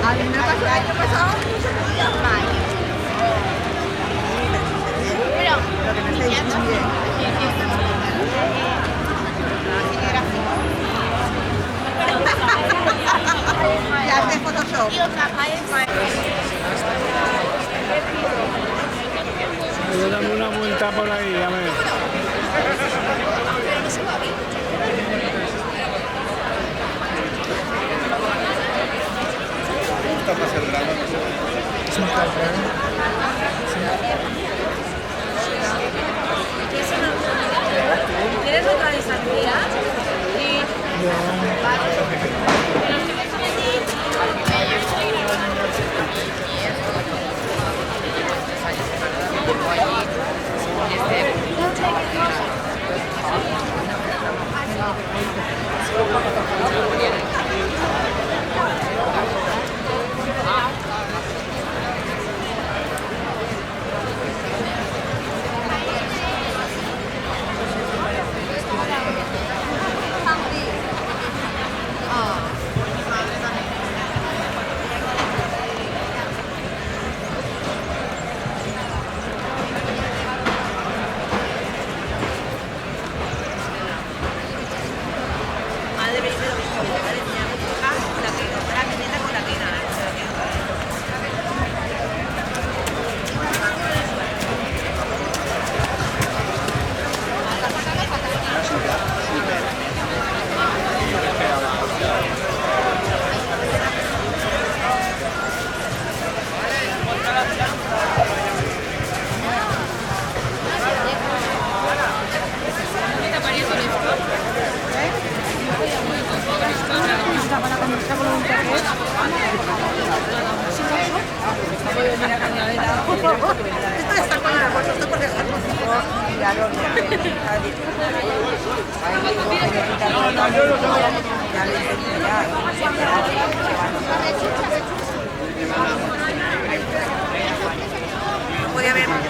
A mí me pasó el año pasado. Pero, Lo que me estáis diciendo bien. Ya hace Photoshop. Yo dame una vuelta por ahí, a ver. ¿quieres otra de sandía? Sí. Madre mía, pero madre mía, la quineta con la quina. Esto ya está con la bolsa, esto por dejarlo. Podía haber más.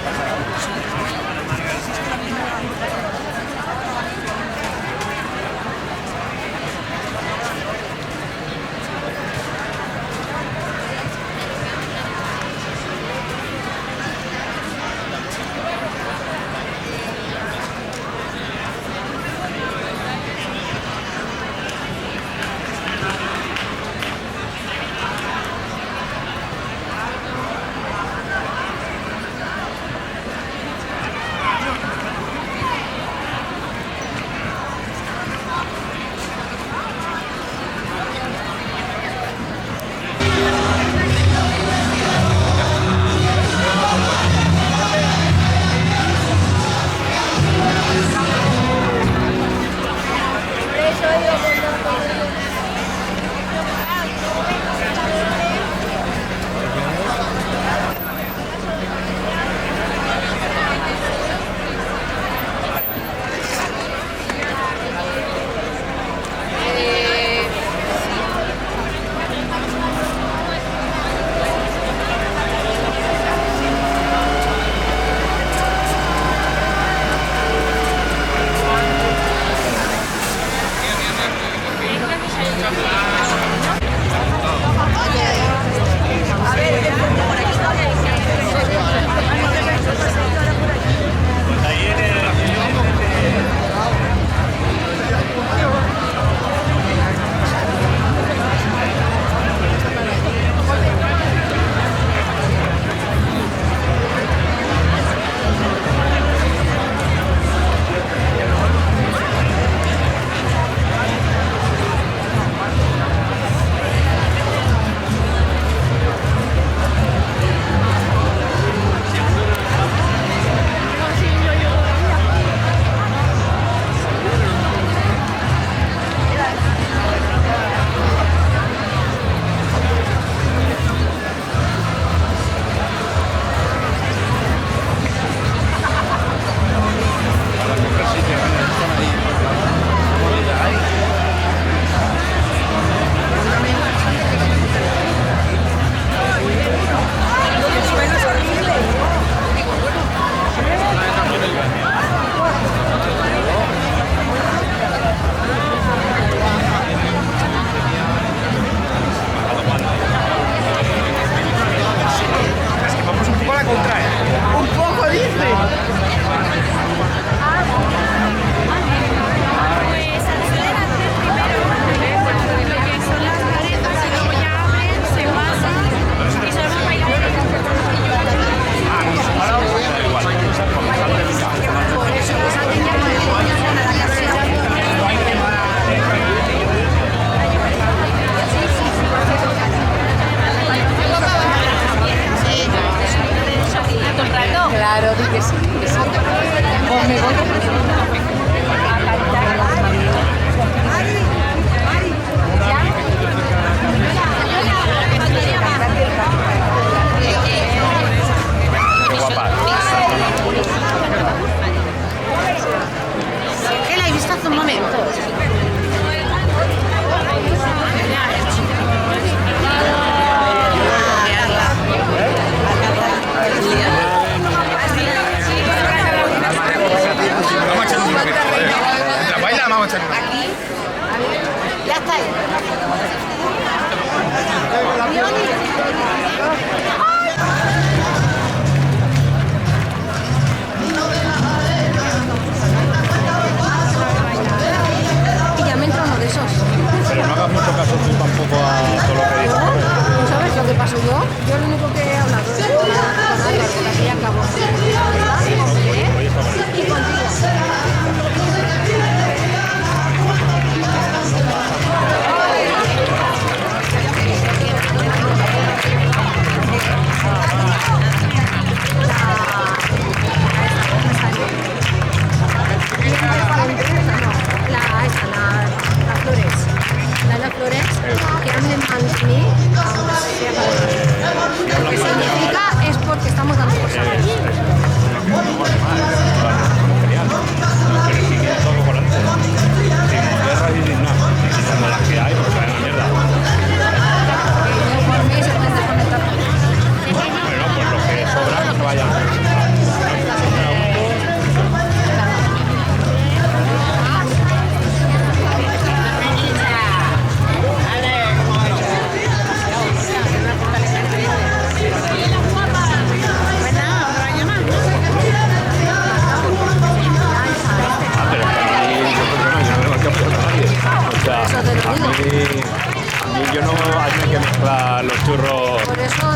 Yo no hay que mezclar los churros. Por eso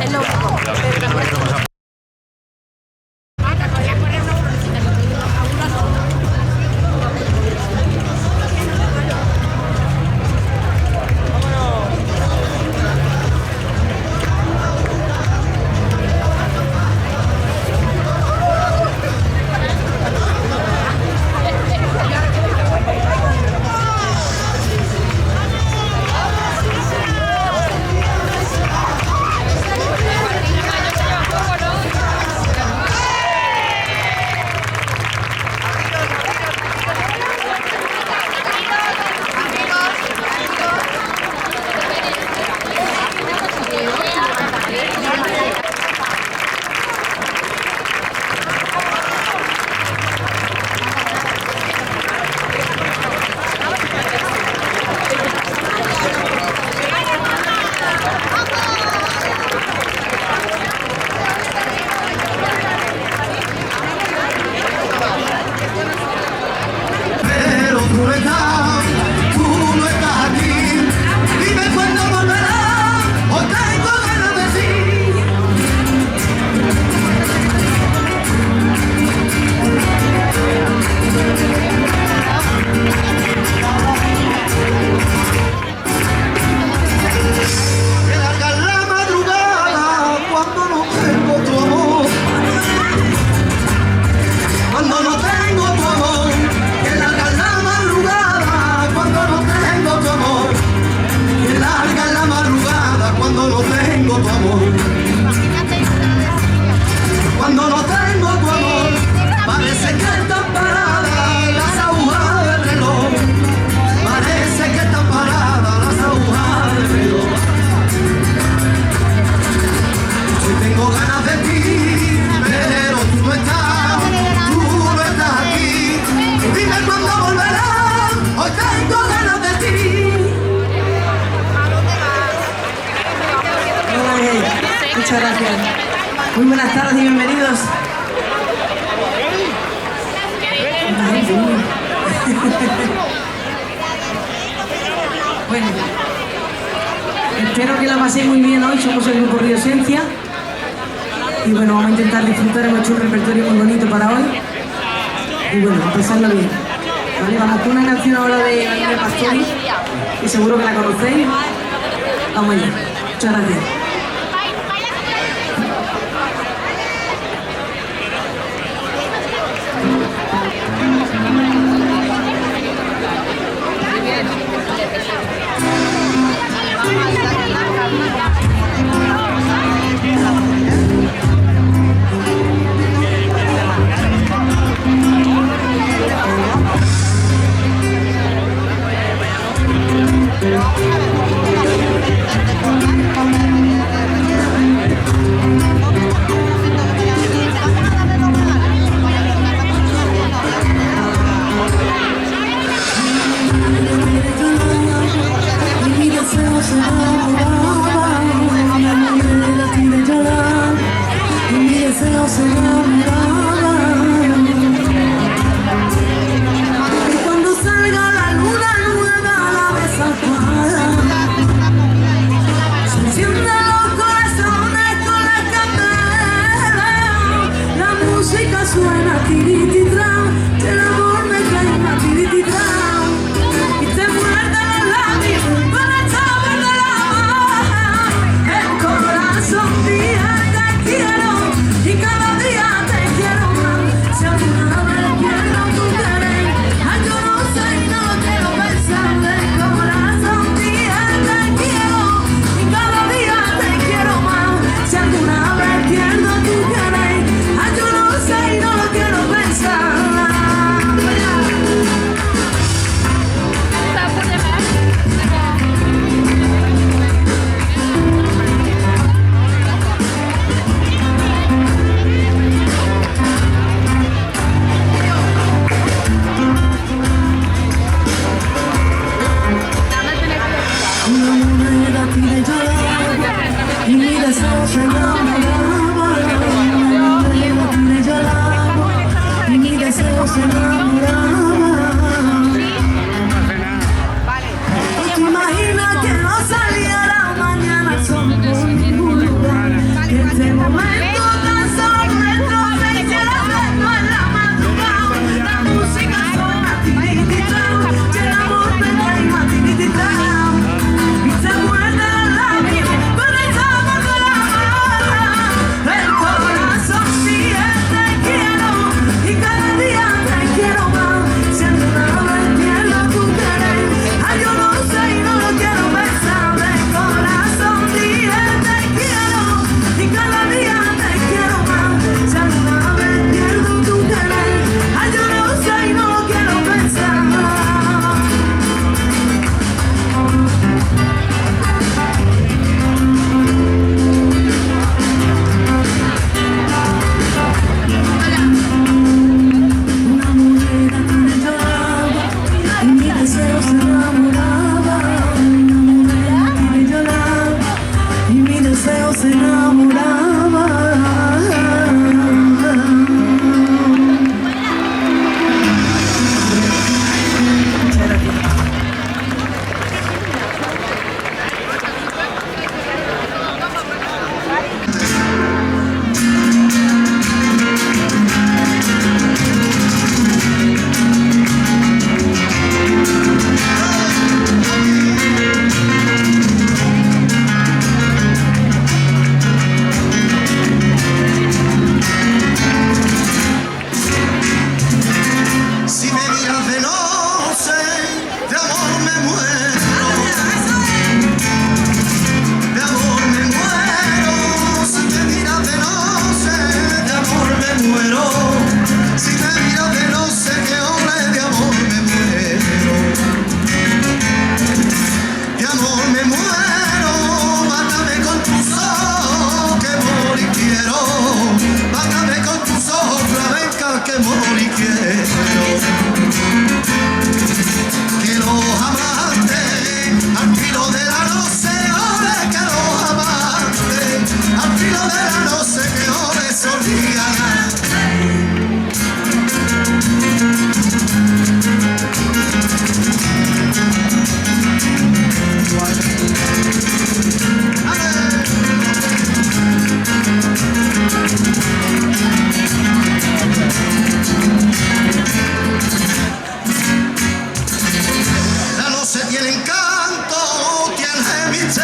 es lo único. Muchas gracias. Muy buenas tardes y bienvenidos. Bueno, espero que la paséis muy bien hoy. Somos el grupo Río Esencia. Y bueno, vamos a intentar disfrutar de nuestro repertorio muy bonito para hoy. Y bueno, empezarlo bien. Vale, vamos con una canción ahora de Daniel Pastori, y seguro que la conocéis. Vamos allá. Muchas gracias. Thank you.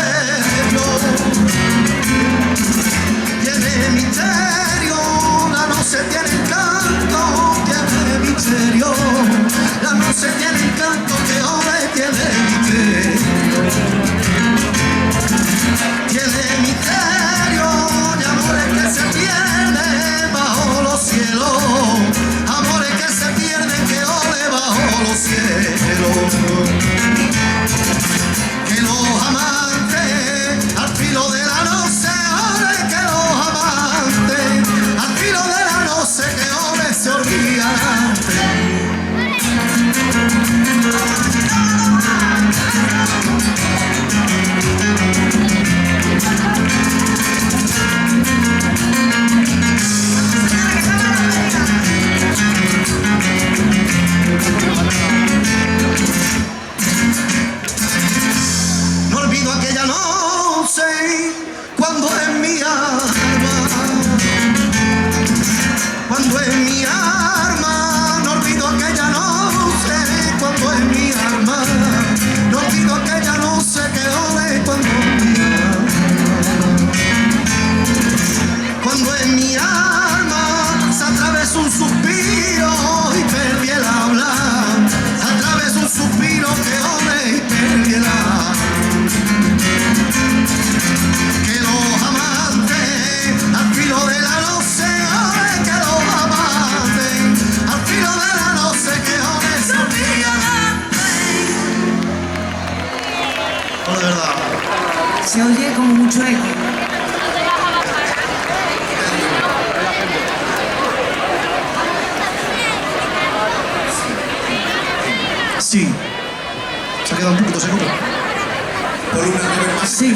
misterio, tiene misterio, la noche tiene encanto, tiene misterio, la noche tiene encanto, que hombre tiene misterio, tiene misterio, de amores que se pierden bajo los cielos, amores que se pierden, que ole bajo los cielos. Que los amantes al filo de la noche, ole, que los amantes al filo de la noche, que ole se olvidan. No olvido aquella noche cuando en mi alma, cuando en mi alma, no olvido aquella noche cuando en mi alma, no olvido aquella noche que ole cuando en mi alma, cuando en mi alma se atravesó un suspiro y perdí el habla, se atravesó un suspiro que ole y perdí el habla. Que los amantes al filo de la noche, ole, que los amantes al filo de la noche, que ole se olvidan. No, de verdad. Se oye como mucho eco. Sí. Se ha quedado un poquito seguro. Por una leve más. Sí.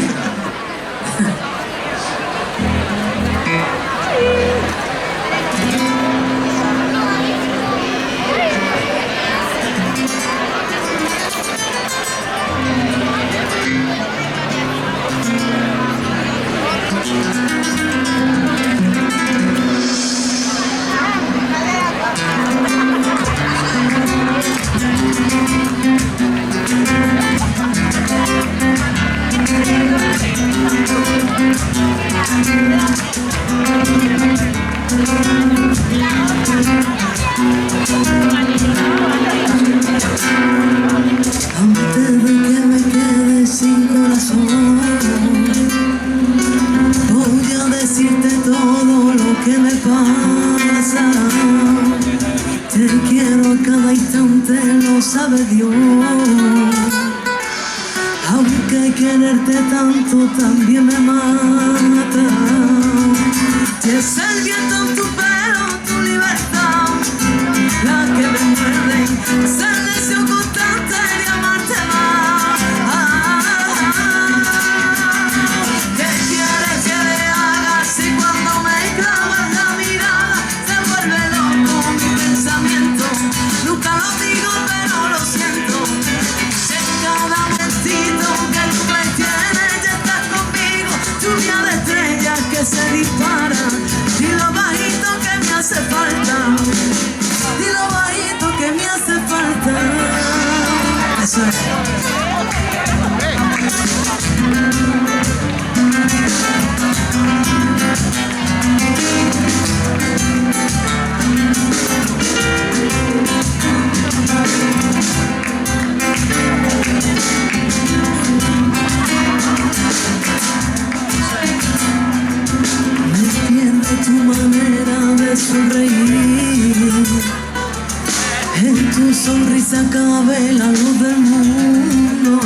Antes de que me quede sin corazón, voy a decirte todo lo que me pasa. Te quiero a cada instante, lo sabe Dios. Aunque quererte tanto también me mata. Y es el viento en tu pelo, tu libertad, la que me muerde, es el deseo constante de amarte más. ¿Qué quieres que le haga si cuando me clavas la mirada se vuelve loco mi pensamiento? Nunca lo digo pero lo siento. En cada momentito que tú me tienes ya estás conmigo. Lluvia de estrellas que se disparan. Y lo bajito que me hace falta. Y lo bajito que me hace falta. Eso es. Me pierde tu manera de sonreír. En tu sonrisa cabe la luz del mundo.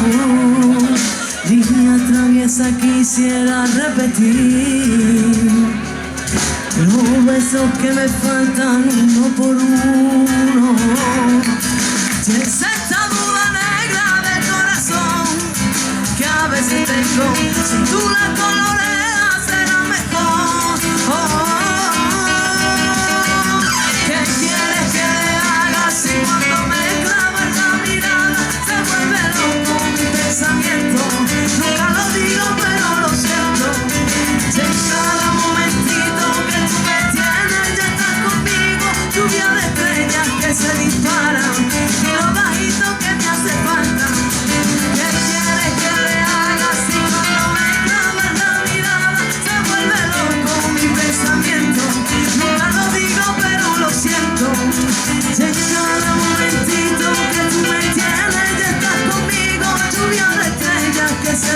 Línea traviesa quisiera repetir. Los besos que me faltan uno por uno. Y es esta duda negra del corazón que a veces tengo. Si tú la coloreas será mejor. ¿Qué quieres que le haga si cuando me clavas la mirada se vuelve loco mi pensamiento? Nunca lo digo pero lo siento. Si en cada momentito que tú me tienes ya estás conmigo. Lluvia de estrellas que se disparan. Y lo bajito que me hace falta. ¿Qué quieres que le haga si cuando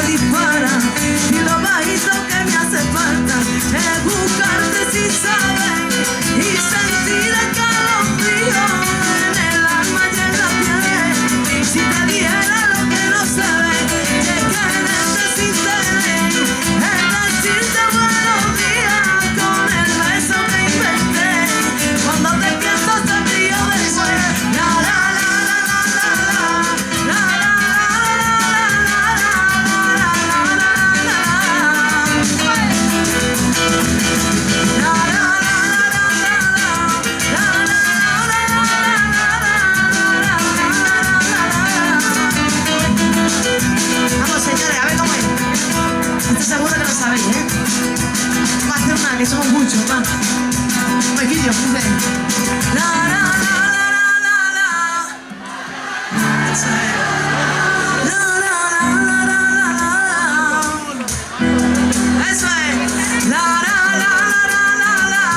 dispara y lo bajito que me hace falta es buscarte sin saber y sentir el calofrío en el alma y en la piel. Si te dijera lo que no se ve, que quererte sin tener, es decirte buenos días con el beso que inventé. Cuando te pienso te río después. La la la la la la la la. Vamos señores, a ver cómo es. Estoy seguro que lo sabéis, ¿eh? Va a hacer una que somos muchos, va. Un pequeño, dice. La la la la la la la. Eso es. La la la la la la la. Eso es. La la la la la la la.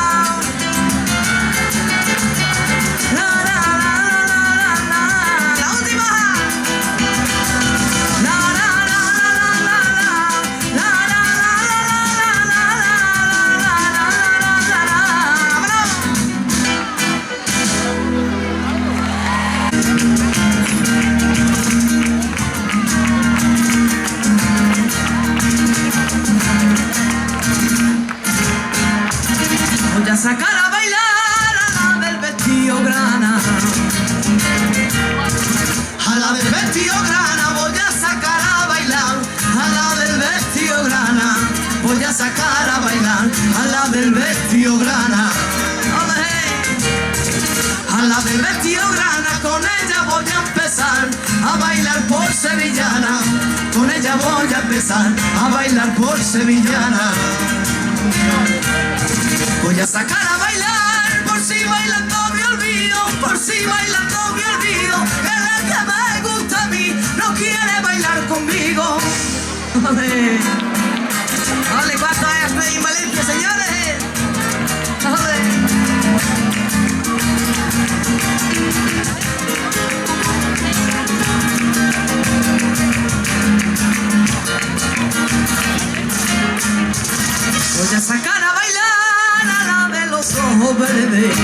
La la la la la la. La última. La la la la la la la. La la la la la la la la. ¡Vámonos! Voy a sacar a bailar a la del vestido grana. A la del vestido grana voy a sacar a bailar. A la del vestido grana voy a sacar a bailar. A la del vestido grana. A la del vestido grana, con ella voy a empezar a bailar por sevillana. Con ella voy a empezar a bailar por sevillana. Voy a sacar a bailar, por si bailando me olvido, por si bailando me olvido, que la que me gusta a mí no quiere bailar conmigo. Ole, ole, ¿cuánto es en Valencia, señores? Ole. Voy a sacar a bailar a la de los ojos verdes.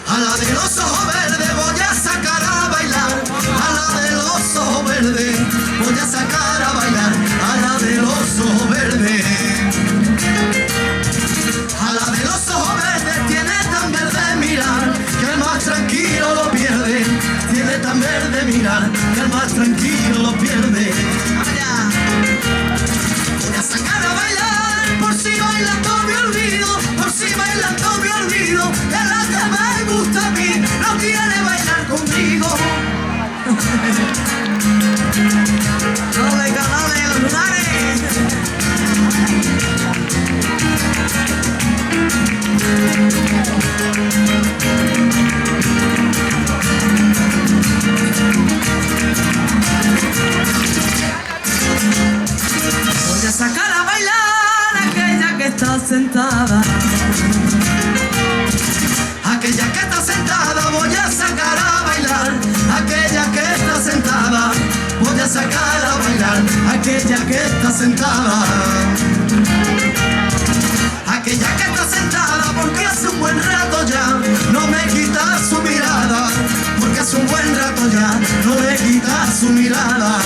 A la de los ojos verdes voy a sacar a bailar. A la de los ojos verdes voy a sacar a bailar. A la de los ojos verdes. A la de los ojos verdes tiene tan verde mirar que el más tranquilo lo pierde. Tiene tan verde mirar que el más tranquilo lo pierde. Voy a sacar a bailar, por si bailando me olvido, por si bailando me olvido, que la que me gusta a mí no quiere bailar conmigo. No le ganale los lunares. Voy a sacar a bailar a aquella que está sentada. Aquella que está sentada voy a sacar a bailar. Aquella que está sentada voy a sacar a bailar. Aquella que está sentada. Aquella que está sentada porque hace un buen rato ya no me quita su mirada. Porque hace un buen rato ya no me quita su mirada.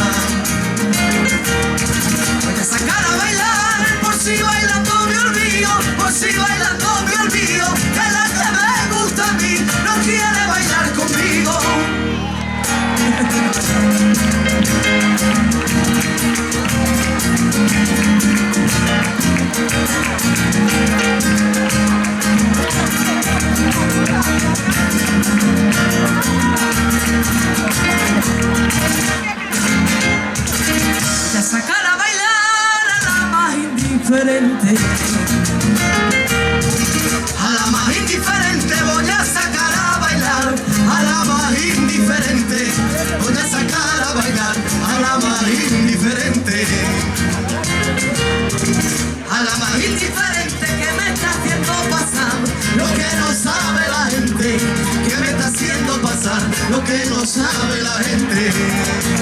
Voy a sacar a bailar, por si bailando me olvido, por si bailando me olvido, que la que me gusta a mí no quiere bailar conmigo. Voy a sacar a bailar a la más indiferente. A la más indiferente voy a sacar a bailar. A la más indiferente voy a sacar a bailar. A la más indiferente. A la más indiferente que me está haciendo pasar lo que no sabe la gente. Que me está haciendo pasar lo que no sabe la gente.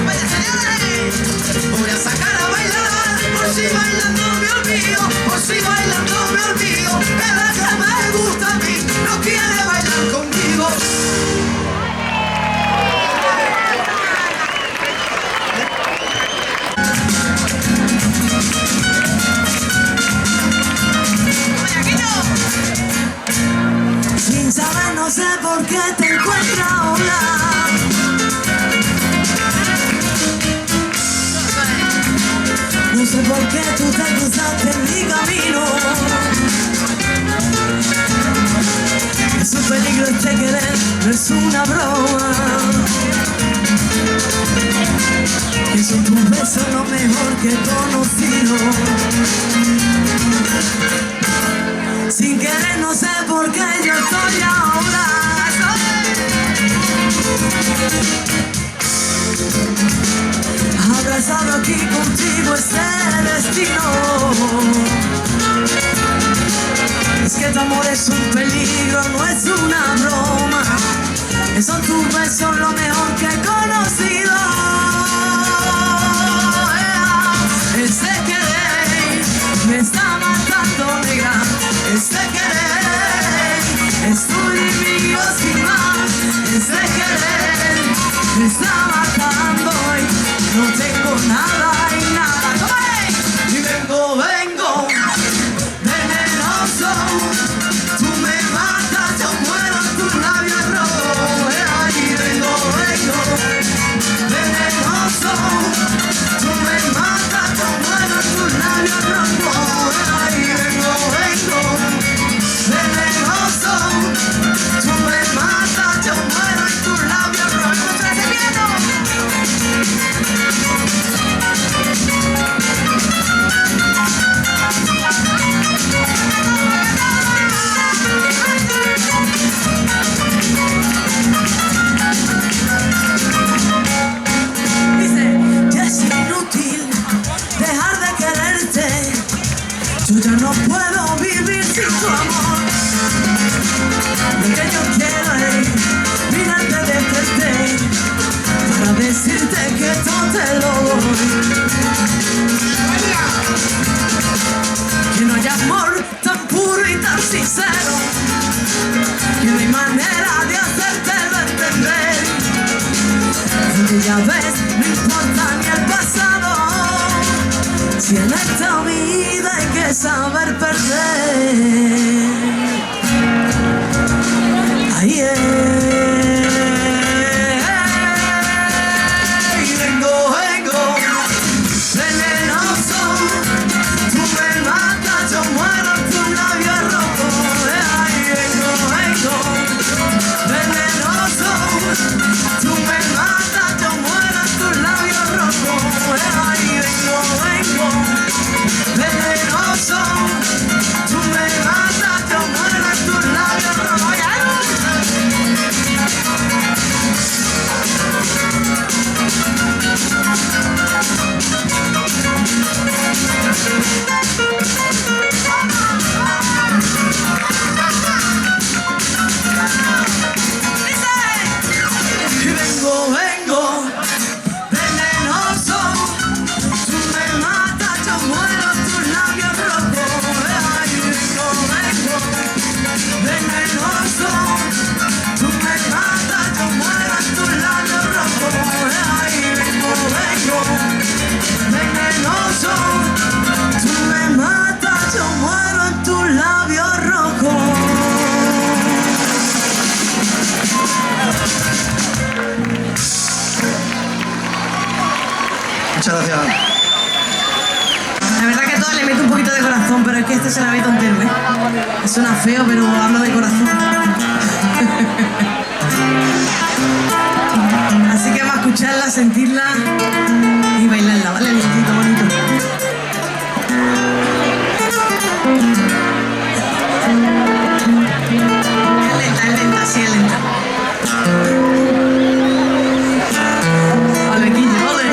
¡Vaya señores! No sé por qué tú te cruzaste en mi camino. Es un peligro este querer, no es una broma. Que son tus besos lo mejor que he conocido. Sin querer no sé por qué yo estoy ahora abrazado aquí contigo este destino. Es que tu amor es un peligro, no es una broma. Son tus besos lo mejor que he conocido. Este querer me está matando, negra. Este querer es tuyo y mío sin más. Este querer me está matando y no tengo nada y nada. Y vengo, venenoso. Tú me matas, yo muero en tus labios rojos. Ahí vengo, venenoso. Tú me matas, yo muero en tus labios rojos. Ahí vengo, venenoso. Tú me matas, yo muero en tus labios rojos. Dice, ya es inútil dejar de quererte. Yo ya no puedo vivir sin tu amor. Lo que yo quiero es mirarte de frente para decirte que todo te lo doy. Que no hay amor tan puro y tan sincero, que no hay manera de hacértelo entender. Porque ya ves, no importa ni el pasado, si en esta vida hay que saber perder. Ahí es. Muchas gracias. La verdad que a todas le meto un poquito de corazón, pero es que este se la meto entero, ¿eh? Suena feo, pero hablo de corazón. Así que vamos a escucharla, sentirla y bailarla, ¿vale? Lentito, bonito. Es lenta, sí, es lenta. Ole, Quillo, ole.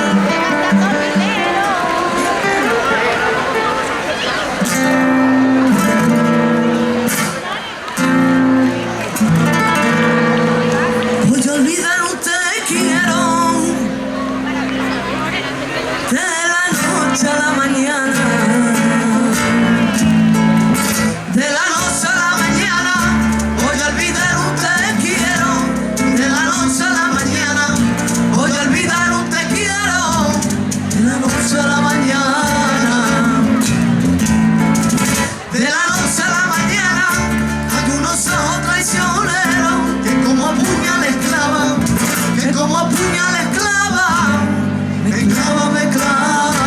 Voy a olvidar un te quiero de la noche a la mañana. De la noche a la mañana voy a olvidar un te quiero. De la noche a la mañana voy a olvidar un te quiero. De la noche a la mañana. De la noche a la mañana hay unos ojos traicioneros que como puñales clavan, que como puñales clavan, me clava, me clava.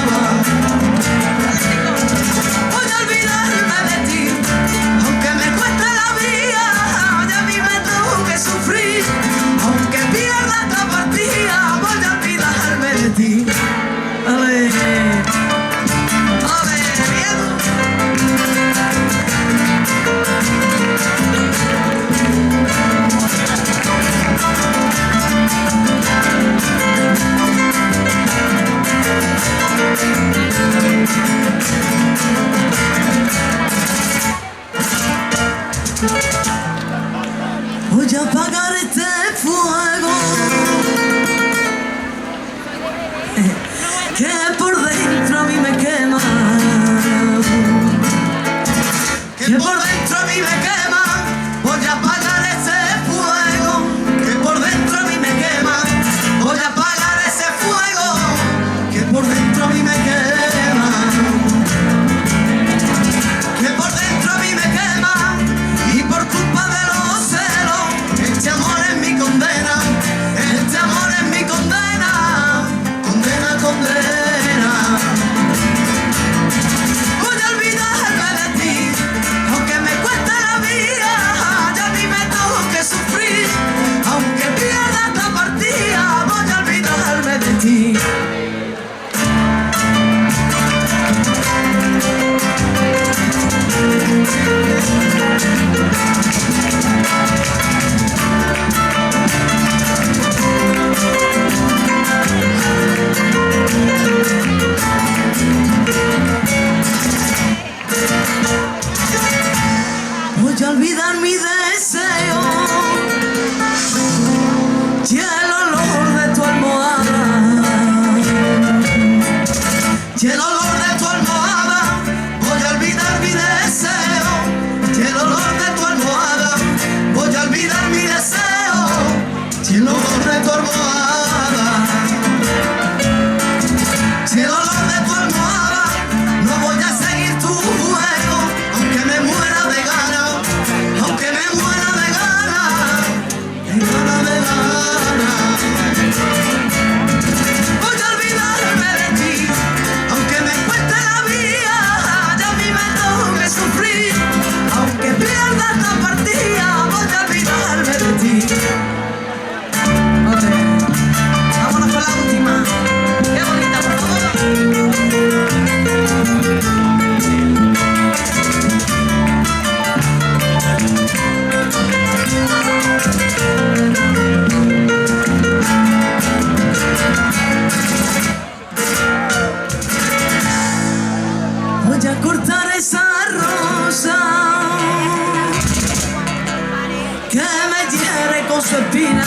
con su espina,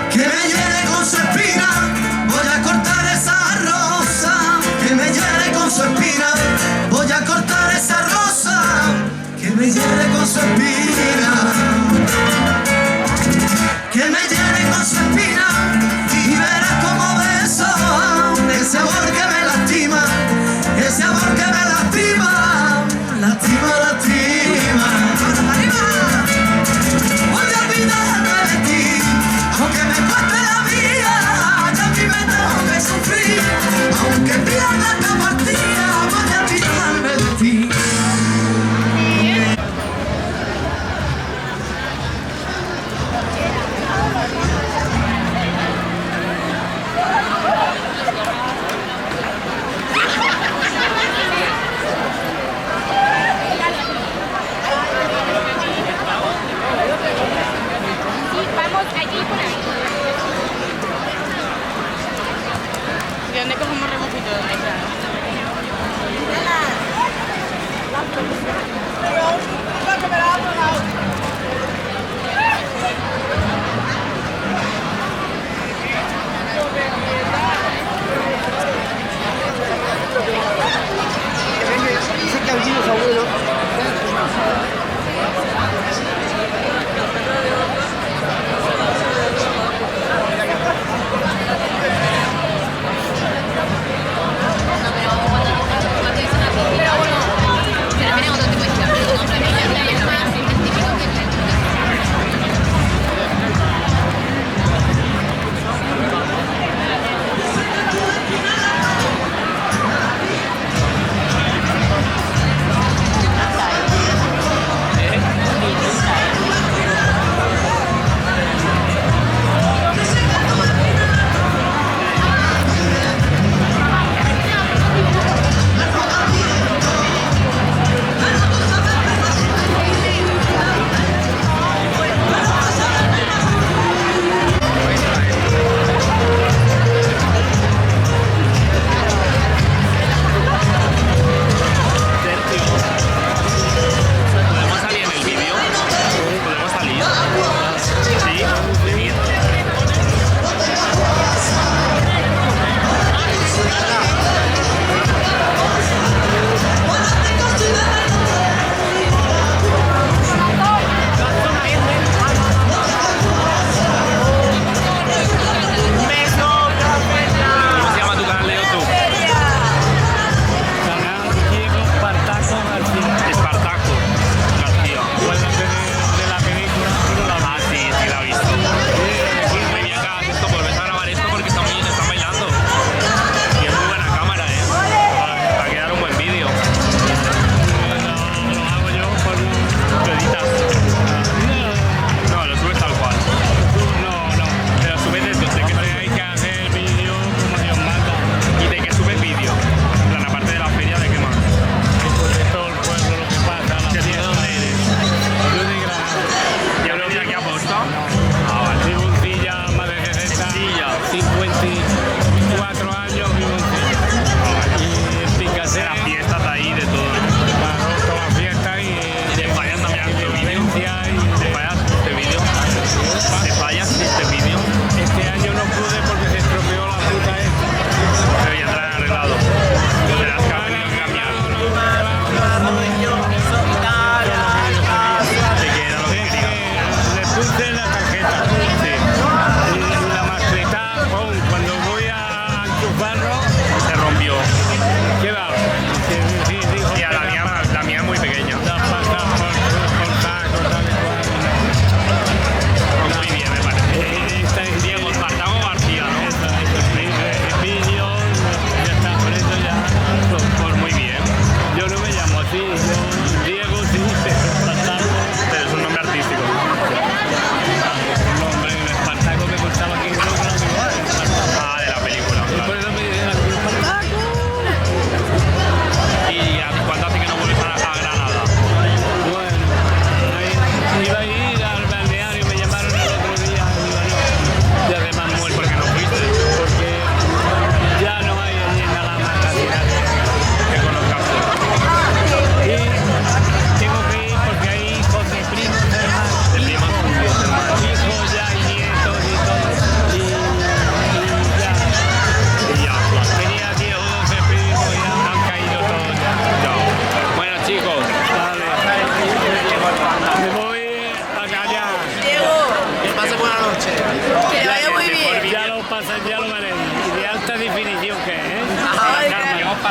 que me hiere con su espina. Voy a cortar esa rosa, que me hiere con su espina. Voy a cortar esa rosa, que me hiere con su espina, que me hiere con su espina. Y verás como beso ese amor que me lastima, ese amor que me lastima, lastima, lastima. Voy a olvidarme de ti, aunque me cueste la vida, ya a mí me tengo que sufrir, aunque pierda esta partida, voy a olvidarme de ti. Vamos allí por ahí. ¿De dónde cogemos remojito? ¿Dónde está? Dice que allí los abuelos.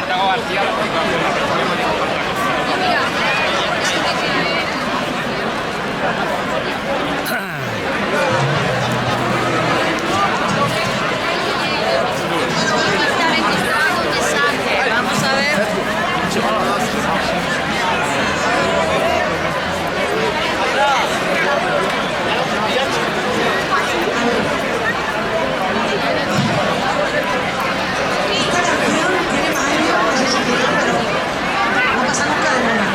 Espartaco García. Vamos a ver. Esta canción tiene más años que Shakira, pero no pasa nunca de moda.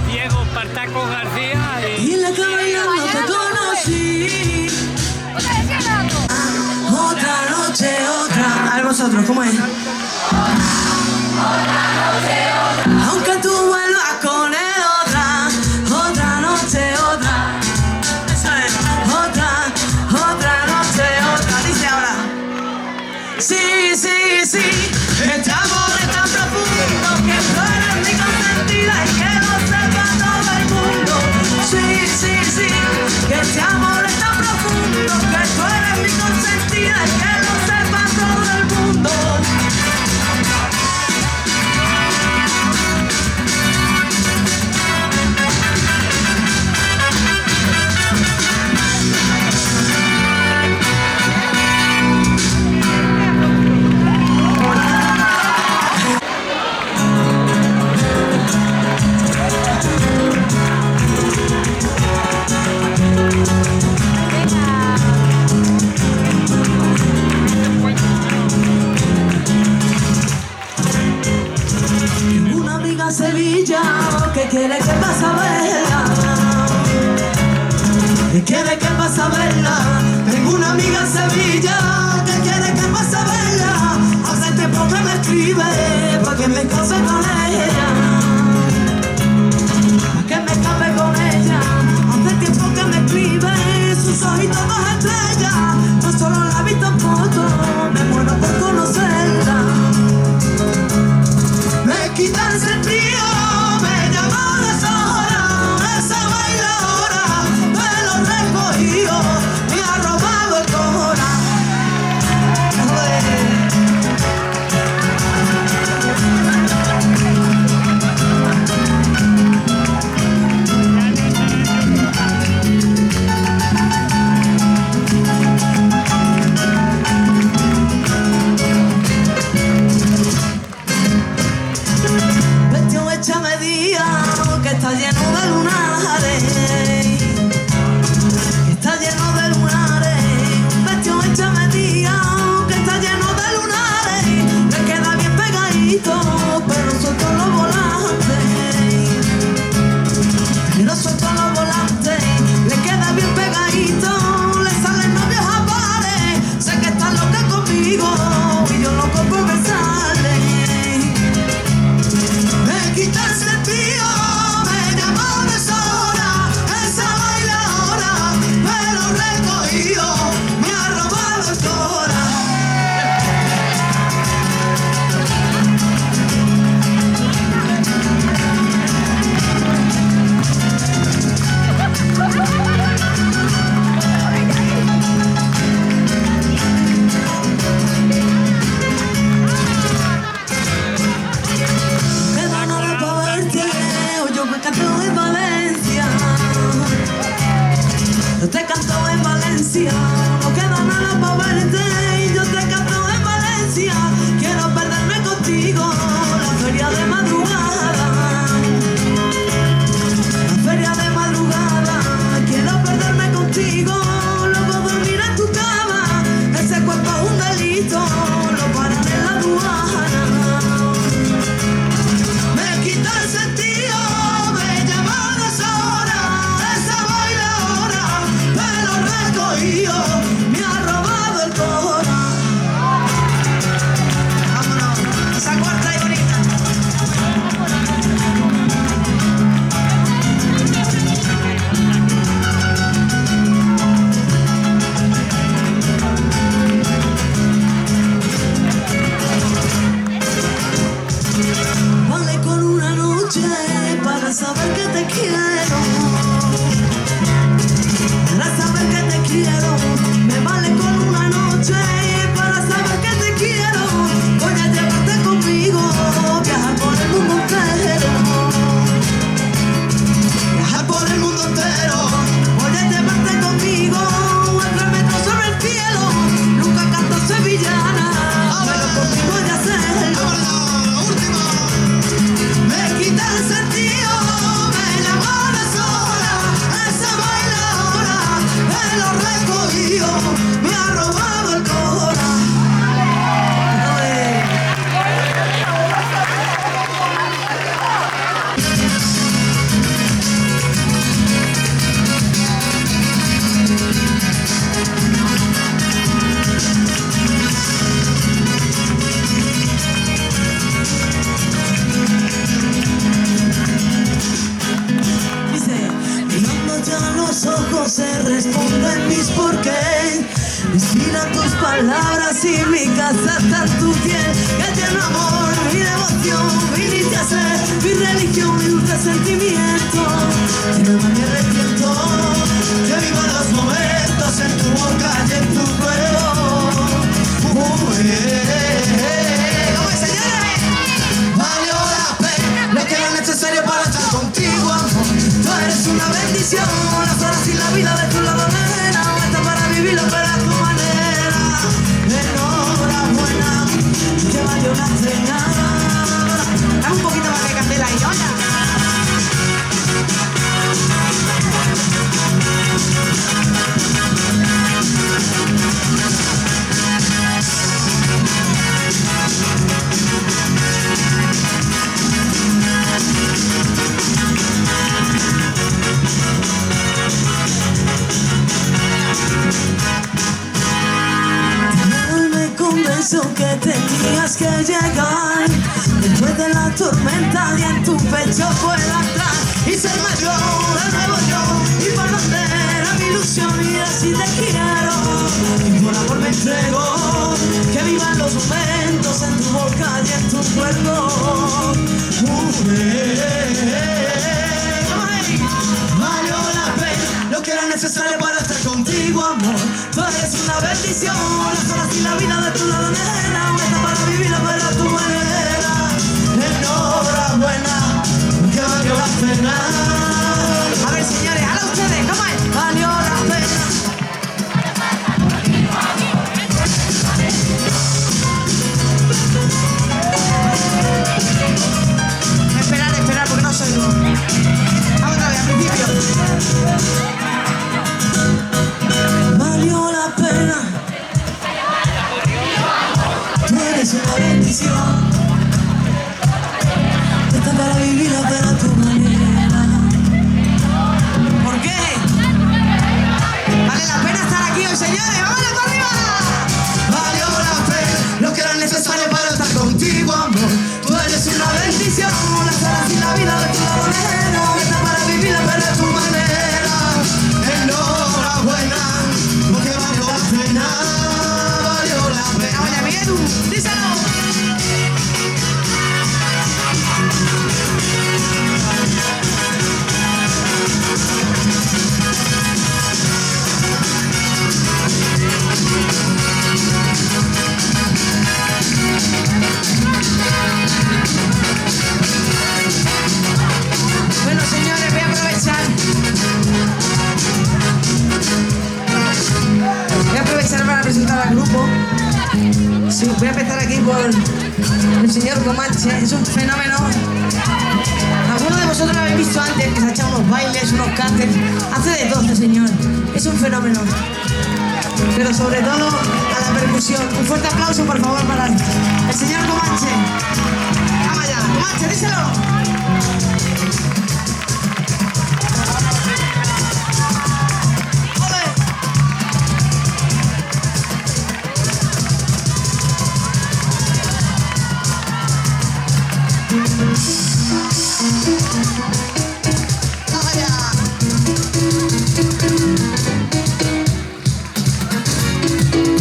Diego Espartaco García y en la que bailando te conocí. Otra noche, otra. A ver vosotros, ¿cómo es? Aunque tú vuelvas con él, otra noche, otra. Eso es, otra noche, otra. Dice ahora. Sí, sí, sí. Este amor es tan profundo que tú eres mi consentida y que no se a Sevilla, que quiere que pase a verla, que quiere que pase a verla. Tengo una amiga en Sevilla que quiere que pase a verla. Hace tiempo que me escribe pa' que me case con ella, pa' que me escape con ella. Hace tiempo que me escribe, sus ojitos dos estrellas. No solo la he visto en fotos, me muero por conocerla. Me quita el sentido, me llama de sola, esa bailadora, me lo recogió, me ha robado el corazón. Está lleno de lunares, está lleno de lunares. Vestido hecha medida, que está lleno de lunares. Le queda bien pegadito, pero suelto los volantes, pero suelto los volantes. Le queda bien pegadito, le salen novios a pares. Sé que está loca conmigo y yo loco por besarle. Me quita el sentido, yo te canto en Valencia, no queda nada para verte. Y yo te canto en Valencia, quiero perderme contigo. La feria de madrugada, la feria de madrugada. Quiero perderme contigo, luego dormir en tu cama. Ese cuerpo es un delito, lo paran en la aduana. Me quita el sentido, me llama de sola, esa bailadora, me lo recogió, me ha robado el corazón. Vámonos, esa cuarta y bonita. Vale con una noche para saber que te quiero, para saber que te quiero. Me vale con una noche para saber que te quiero. Voy a llevarte conmigo, viajar por el mundo entero, viajar por el mundo entero. Voy a llevarte conmigo, a 3 metros sobre el cielo. Nunca canto sevillana, pero contigo voy a hacerlo. Me quita el sentido, me llama de sola, esa bailadora, me lo recogió, me ha robado el corazón. Dice, mirando ya los ojos se responden mis porqués. Inspiran tus palabras y mi casa está en tu piel. Que lleno amor, mi devoción, viniste a ser mi religión, mi dulce sentimiento. Si no me arrepiento, que vivo los momentos en tu boca y en tu cuerpo. ¿Cómo es, señores? Valió la pena lo que era necesario para estar contigo, amor. Tú eres una bendición, las horas y la vida de tu lado, nena. Está para vivirlo, pero a tu manera. Enhorabuena, que valió la pena. Dame un poquito más de candela y olla. que tenías que llegar. Después de la tormenta y en tu pecho pueda entrar y ser mayor de nuevo yo, y por mantener a mi ilusión y así te quiero, y por amor me entrego, que vivan los momentos en tu boca y en tu cuerpo. Valió la pena lo que era necesario para estar contigo, amor. Tú eres una bendición, las horas y la vida de tu lado, nena, una para vivirla para tu manera. Enhorabuena, que valió la pena. A ver, señores, a ustedes, ¿cómo es? Valió la pena. Esperar, porque no soy yo. Vamos otra vez, al principio. Valió la pena. Tú eres una bendición. Esta para vivir la pena a tu manera. ¿Por qué? Vale la pena estar aquí hoy, señores. ¡Vámonos para arriba! Valió la pena lo que era necesario para estar contigo, amor. Tú eres una bendición, las horas y la vida de tu manera. Esta para vivir la pena a tu manera. Enhorabuena, porque valió la pena. Valió la pena. Oye, Miguel, díselo. Bueno, señores, voy a aprovechar para presentar al grupo. Sí, voy a empezar aquí por el señor Comanche. Es un fenómeno. Algunos de vosotros lo habéis visto antes, que se ha echado unos bailes, unos cantes. Hace de todo este señor. Es un fenómeno. Pero sobre todo a la percusión. Un fuerte aplauso, por favor, para el señor Comanche. Vamos allá, Comanche, díselo.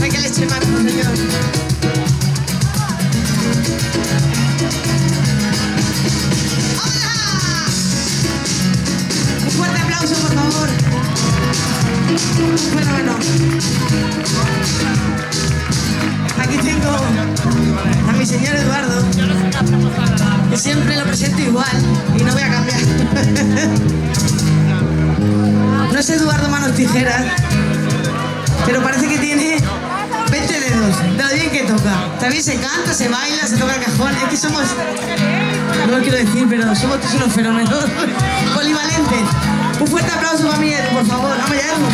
Hay que le eche mano, señor. ¡Hola! Un fuerte aplauso, por favor. Bueno. Aquí tengo a mi señor Eduardo, que siempre lo presento igual y no voy a cambiar. No es Eduardo Manos Tijeras, pero parece que tiene 20 dedos, de lo bien que toca. También se canta, se baila, se toca el cajón. Es que somos, no lo quiero decir, pero somos todos unos fenómenos polivalentes. Un fuerte aplauso para mí, Edu, por favor. Vamos allá, Edu.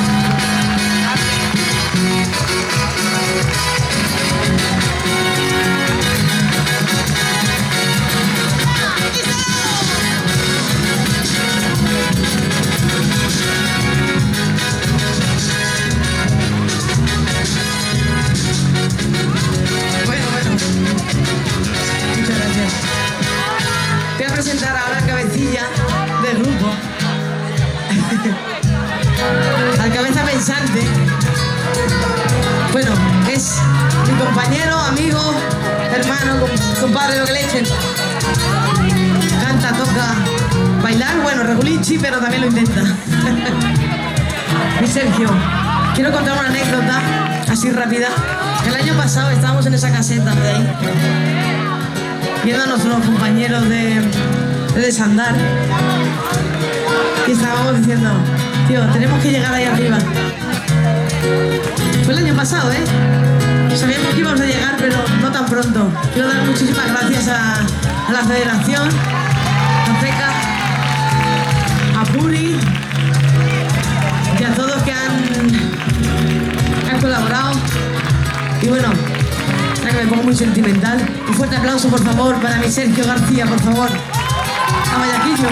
Muchas gracias. Voy a presentar ahora al cabecilla del grupo, al cabeza pensante. Bueno, es mi compañero, amigo, hermano, compadre, lo que le echen. Canta, toca, bailar, bueno, regulinchi, pero también lo intenta. Y Sergio, quiero contar una anécdota así rápida. El año pasado estábamos en esa caseta de ahí, viendo a nuestros compañeros de desandar, y estábamos diciendo, tío, tenemos que llegar ahí arriba. Fue el año pasado, ¿eh? Sabíamos que íbamos a llegar, pero no tan pronto. Quiero dar muchísimas gracias a la Federación, a FECA, a Puri y a todos que han colaborado. Y bueno, ya que me pongo muy sentimental, un fuerte aplauso, por favor, para mi Sergio García, por favor. A Mayaquillo.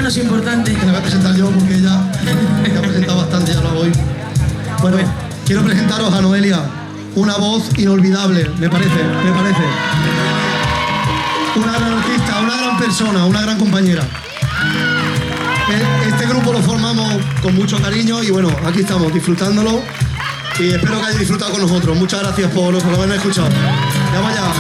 menos importante. Que la voy a presentar yo porque ella me ha presentado bastante, ya lo hago hoy. Bueno, quiero presentaros a Noelia, una voz inolvidable, me parece. Una gran artista, una gran persona, una gran compañera. Este grupo lo formamos con mucho cariño y bueno, aquí estamos disfrutándolo y espero que hayáis disfrutado con nosotros. Muchas gracias por haberme escuchado. Vamos allá.